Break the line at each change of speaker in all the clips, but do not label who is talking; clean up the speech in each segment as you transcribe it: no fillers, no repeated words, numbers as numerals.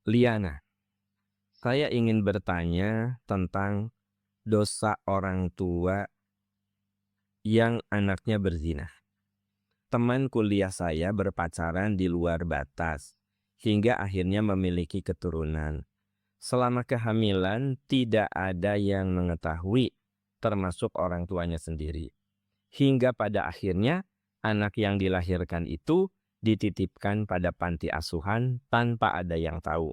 Liana, saya ingin bertanya tentang dosa orang tua yang anaknya berzina. Teman kuliah saya berpacaran di luar batas, hingga akhirnya memiliki keturunan. Selama kehamilan tidak ada yang mengetahui, termasuk orang tuanya sendiri. Hingga pada akhirnya anak yang dilahirkan itu dititipkan pada panti asuhan tanpa ada yang tahu.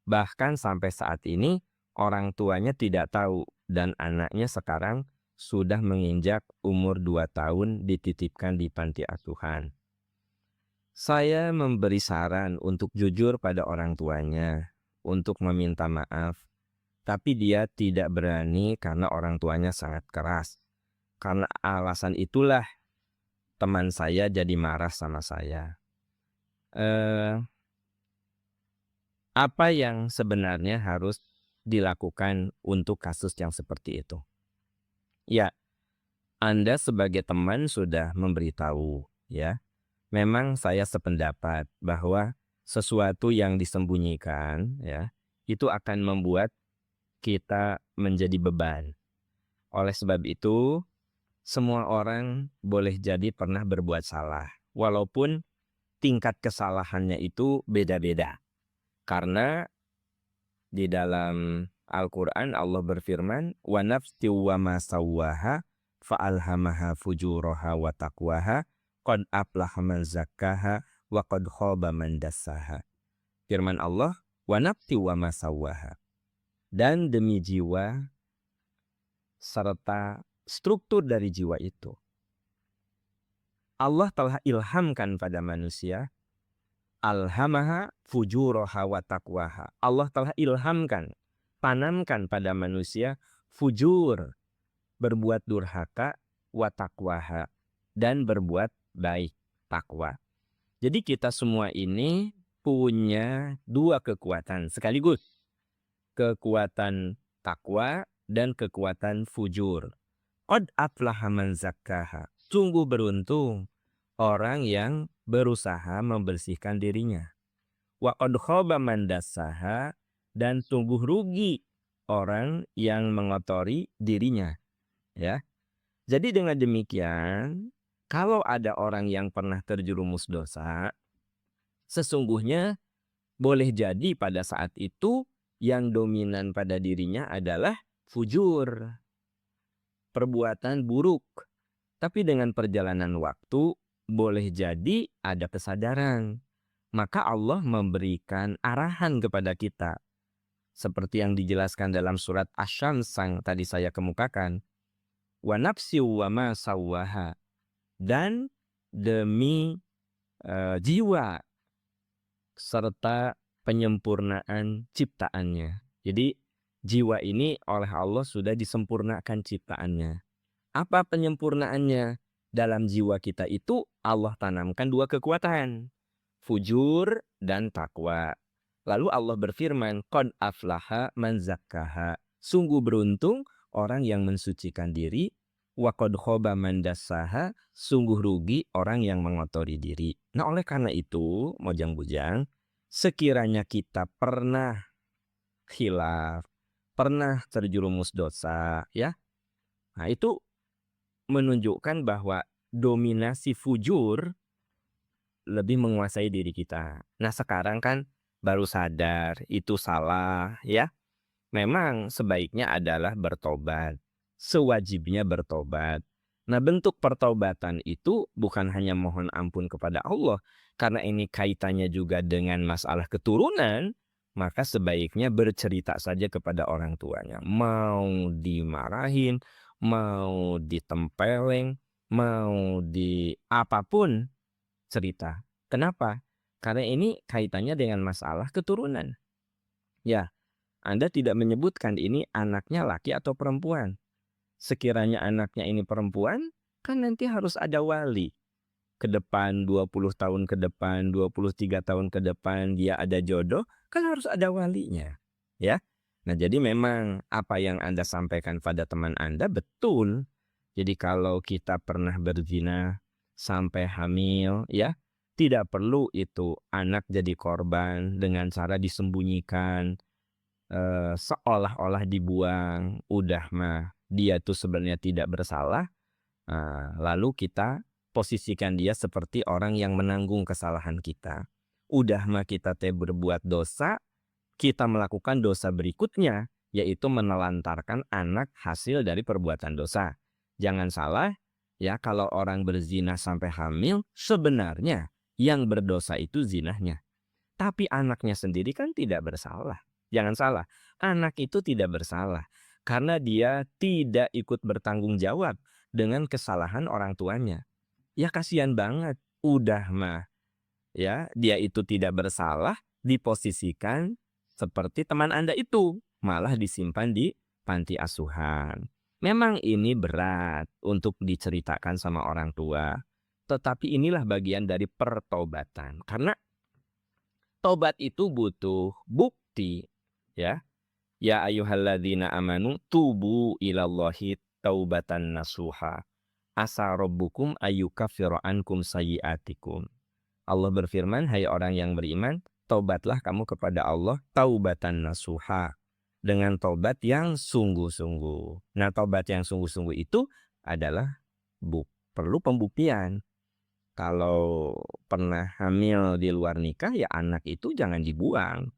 Bahkan sampai saat ini orang tuanya tidak tahu dan anaknya sekarang sudah menginjak umur 2 tahun dititipkan di panti asuhan. Saya memberi saran untuk jujur pada orang tuanya, untuk meminta maaf, tapi dia tidak berani karena orang tuanya sangat keras. Karena alasan itulah teman saya jadi marah sama saya. Eh, Apa yang sebenarnya harus dilakukan untuk kasus yang seperti itu? Ya, Anda sebagai teman sudah memberitahu, ya. Memang saya sependapat bahwa sesuatu yang disembunyikan, ya, itu akan membuat kita menjadi beban. Oleh sebab itu, semua orang boleh jadi pernah berbuat salah, walaupun tingkat kesalahannya itu beda-beda. Karena di dalam Al-Quran Allah berfirman, wa nafsi wa ma sawwaha fa'alhamaha fujuraha wa taqwaha qad aflaha man zakkaha wa qad khaba man dassaha. Firman Allah, wa nafsi wa ma sawwaha. Dan demi jiwa serta struktur dari jiwa itu. Allah telah ilhamkan pada manusia, alhamaha fujuraha wa taqwaha. Allah telah ilhamkan, tanamkan pada manusia fujur, berbuat durhaka, wa taqwaha, dan berbuat baik, takwa. Jadi kita semua ini punya dua kekuatan sekaligus. Kekuatan takwa dan kekuatan fujur. Qad aflaha man zakkaha. Sungguh beruntung orang yang berusaha membersihkan dirinya. Wa qad khaba man dassaha, dan sungguh rugi orang yang mengotori dirinya, ya. Jadi dengan demikian, kalau ada orang yang pernah terjerumus dosa, sesungguhnya boleh jadi pada saat itu yang dominan pada dirinya adalah fujur, perbuatan buruk. Tapi dengan perjalanan waktu, boleh jadi ada kesadaran. Maka Allah memberikan arahan kepada kita. Seperti yang dijelaskan dalam surat Asy-Syams yang tadi saya kemukakan. Wa nafsi wa ma sawwaha. Dan demi jiwa serta penyempurnaan ciptaannya. Jadi jiwa ini oleh Allah sudah disempurnakan ciptaannya. Apa penyempurnaannya? Dalam jiwa kita itu Allah tanamkan dua kekuatan, fujur dan takwa. Lalu Allah berfirman, qad aflaha man zakkaha. Sungguh beruntung orang yang mensucikan diri, wa qad khaba man dassaha. Sungguh rugi orang yang mengotori diri. Nah, oleh karena itu, Mojang-bujang, sekiranya kita pernah khilaf, pernah terjerumus dosa, ya. Nah, itu menunjukkan bahwa dominasi fujur lebih menguasai diri kita. Nah, sekarang kan baru sadar itu salah, ya. Memang sebaiknya adalah bertobat. Sewajibnya bertobat. Nah, bentuk pertobatan itu bukan hanya mohon ampun kepada Allah, karena ini kaitannya juga dengan masalah keturunan, maka sebaiknya bercerita saja kepada orang tuanya. Mau dimarahin, mau ditempeleng, mau di apapun, cerita. Kenapa? Karena ini kaitannya dengan masalah keturunan. Ya, Anda tidak menyebutkan ini anaknya laki atau perempuan. Sekiranya anaknya ini perempuan, kan nanti harus ada wali. Ke depan 20 tahun ke depan, 23 tahun ke depan dia ada jodoh, kan harus ada walinya. Ya. Nah, jadi memang apa yang Anda sampaikan pada teman Anda betul. Jadi kalau kita pernah berzina sampai hamil, ya, Tidak perlu itu anak jadi korban dengan cara disembunyikan, seolah-olah dibuang, udah mah dia tuh sebenarnya tidak bersalah, lalu kita posisikan dia seperti orang yang menanggung kesalahan kita. Udah mah kita teh berbuat dosa, kita melakukan dosa berikutnya, yaitu menelantarkan anak hasil dari perbuatan dosa. Jangan salah, ya kalau orang berzina sampai hamil, sebenarnya yang berdosa itu zinahnya. Tapi anaknya sendiri kan tidak bersalah. Jangan salah, anak itu tidak bersalah. Karena dia tidak ikut bertanggung jawab dengan kesalahan orang tuanya. Ya kasihan banget, udah mah. Ya, dia itu tidak bersalah, diposisikan seperti teman Anda itu, malah disimpan di panti asuhan. Memang ini berat untuk diceritakan sama orang tua, tetapi inilah bagian dari pertobatan. Karena tobat itu butuh bukti, ya. Ya ayyuhalladzina amanu tubu ilallahi taubatan nasuha. Asa rabbukum ayyukaffiru ankum sayyi'atikum. Allah berfirman, hai orang yang beriman, taubatlah kamu kepada Allah taubatan nasuha. Dengan taubat yang sungguh-sungguh. Nah, taubat yang sungguh-sungguh itu adalah perlu pembuktian. Kalau pernah hamil di luar nikah, ya anak itu jangan dibuang.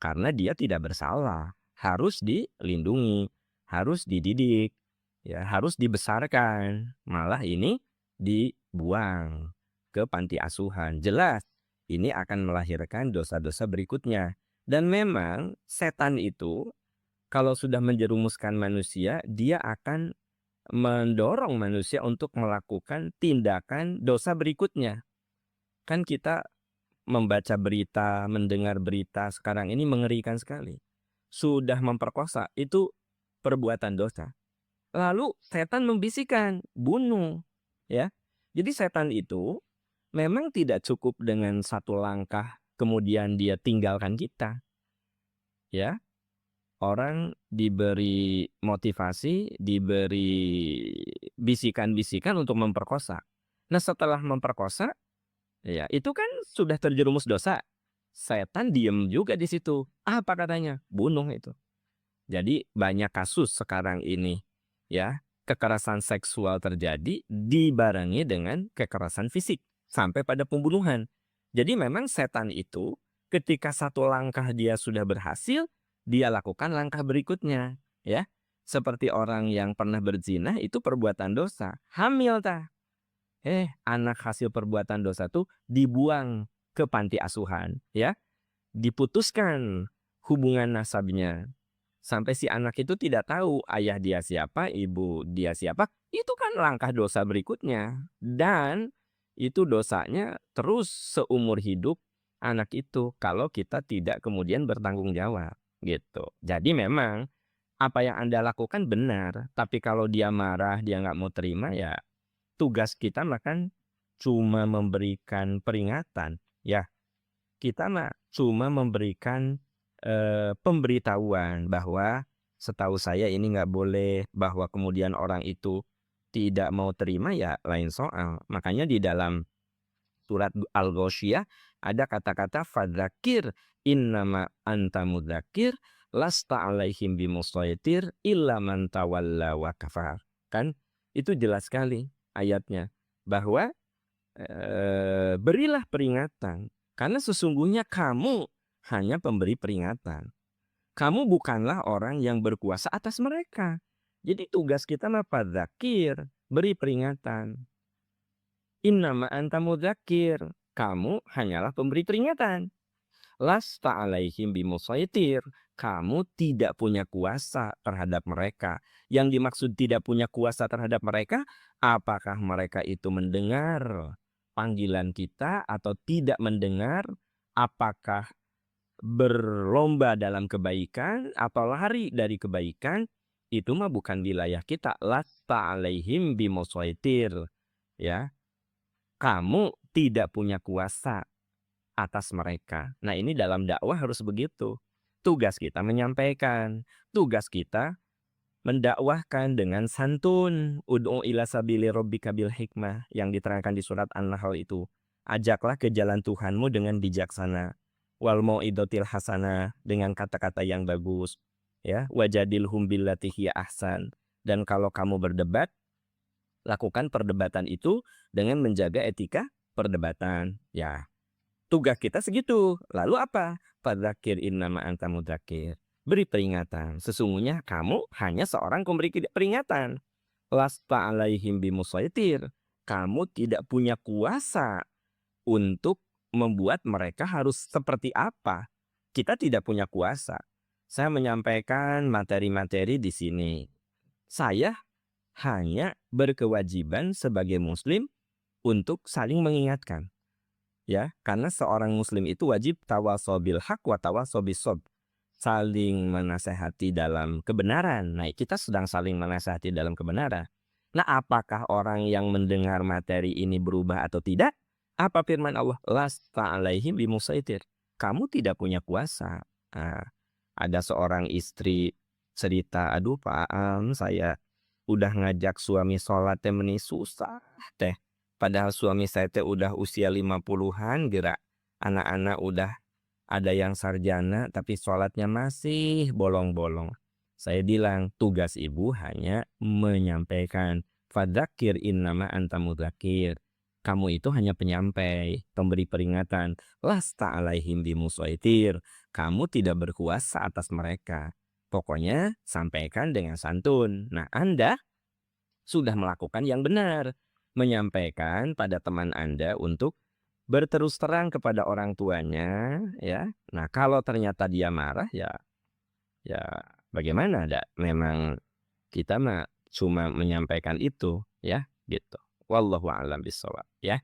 Karena dia tidak bersalah. Harus dilindungi, harus dididik, ya harus dibesarkan. Malah ini dibuang ke panti asuhan. Jelas ini akan melahirkan dosa-dosa berikutnya. Dan memang setan itu kalau sudah menjerumuskan manusia, dia akan mendorong manusia untuk melakukan tindakan dosa berikutnya. Kan kita membaca berita, mendengar berita sekarang ini mengerikan sekali. Sudah memperkosa, itu perbuatan dosa. Lalu setan membisikkan, bunuh. Ya. Jadi setan itu memang tidak cukup dengan satu langkah kemudian dia tinggalkan kita. Ya. Orang diberi motivasi, diberi bisikan-bisikan untuk memperkosa. Nah, setelah memperkosa, ya itu kan sudah terjerumus dosa. Setan diem juga di situ. Apa katanya? Bunuh itu. Jadi banyak kasus sekarang ini, ya, kekerasan seksual terjadi dibarengi dengan kekerasan fisik sampai pada pembunuhan. Jadi memang setan itu ketika satu langkah dia sudah berhasil, dia lakukan langkah berikutnya, ya. Seperti orang yang pernah berzina itu perbuatan dosa, hamil tah. Anak hasil perbuatan dosa tuh dibuang ke panti asuhan, ya. Diputuskan hubungan nasabnya. Sampai si anak itu tidak tahu ayah dia siapa, ibu dia siapa. Itu kan langkah dosa berikutnya. Dan itu dosanya terus seumur hidup anak itu kalau kita tidak kemudian bertanggung jawab, gitu. Jadi memang apa yang Anda lakukan benar, tapi kalau dia marah, dia nggak mau terima, ya tugas kita makan cuma memberikan peringatan, ya. Kita mah cuma memberikan pemberitahuan bahwa setahu saya ini nggak boleh, bahwa kemudian orang itu tidak mau terima, ya lain soal. Makanya di dalam surat Al-Ghasyiyah ada kata-kata fadzakir innama anta mudzakir lasta alaihim bimusaitir illa man tawalla wa kafar. Kan itu jelas sekali ayatnya bahwa berilah peringatan karena sesungguhnya kamu hanya pemberi peringatan. Kamu bukanlah orang yang berkuasa atas mereka. Jadi tugas kita mah fadzakir, beri peringatan. Innama anta mudzakir. Kamu hanyalah pemberi peringatan. Lasta alaihim bimusaitir. Kamu tidak punya kuasa terhadap mereka. Yang dimaksud tidak punya kuasa terhadap mereka, apakah mereka itu mendengar panggilan kita atau tidak mendengar? Apakah berlomba dalam kebaikan atau lari dari kebaikan? Itu mah bukan wilayah kita. Lasta alaihim bimusaitir. Ya. Kamu tidak punya kuasa atas mereka. Nah, ini dalam dakwah harus begitu. Tugas kita menyampaikan, tugas kita mendakwahkan dengan santun. Ud'u ila sabili rabbika bil hikmah yang diterangkan di surat An-Nahl itu. Ajaklah ke jalan Tuhanmu dengan bijaksana. Wal mau'idotil hasanah, dengan kata-kata yang bagus. Ya, wajadilhum billati hiya ahsan. Dan kalau kamu berdebat, lakukan perdebatan itu dengan menjaga etika perdebatan. Ya, tugas kita segitu. Lalu apa? Fadzakir innama anta mudzakir. Beri peringatan. Sesungguhnya kamu hanya seorang pemberi peringatan. Lasta alaihim bimusaitir. Kamu tidak punya kuasa untuk membuat mereka harus seperti apa. Kita tidak punya kuasa. Saya menyampaikan materi-materi di sini. Saya hanya berkewajiban sebagai muslim untuk saling mengingatkan. Ya, karena seorang muslim itu wajib tawasau bil haq wa tawasau bis sabr. Saling menasehati dalam kebenaran. Nah, kita sedang saling menasehati dalam kebenaran. Nah, apakah orang yang mendengar materi ini berubah atau tidak? Apa firman Allah? Lasta alaihim bimusaitir. Kamu tidak punya kuasa. Nah, ada seorang istri cerita, aduh Pak Am, saya udah ngajak suami sholat teh meni susah teh. Padahal suami saya teh udah usia 50-an gerak. Anak-anak udah ada yang sarjana tapi sholatnya masih bolong-bolong. Saya bilang tugas ibu hanya menyampaikan. Fadzakir innama anta mudzakir. Kamu itu hanya penyampai, pemberi peringatan. Lasta alaihim bimusaitir. Kamu tidak berkuasa atas mereka. Pokoknya sampaikan dengan santun. Nah, Anda sudah melakukan yang benar. Menyampaikan pada teman Anda untuk berterus terang kepada orang tuanya, ya. Nah, kalau ternyata dia marah, ya bagaimana? Memang kita mah cuma menyampaikan itu, ya, gitu. Wallahu a'lam bishawab, ya.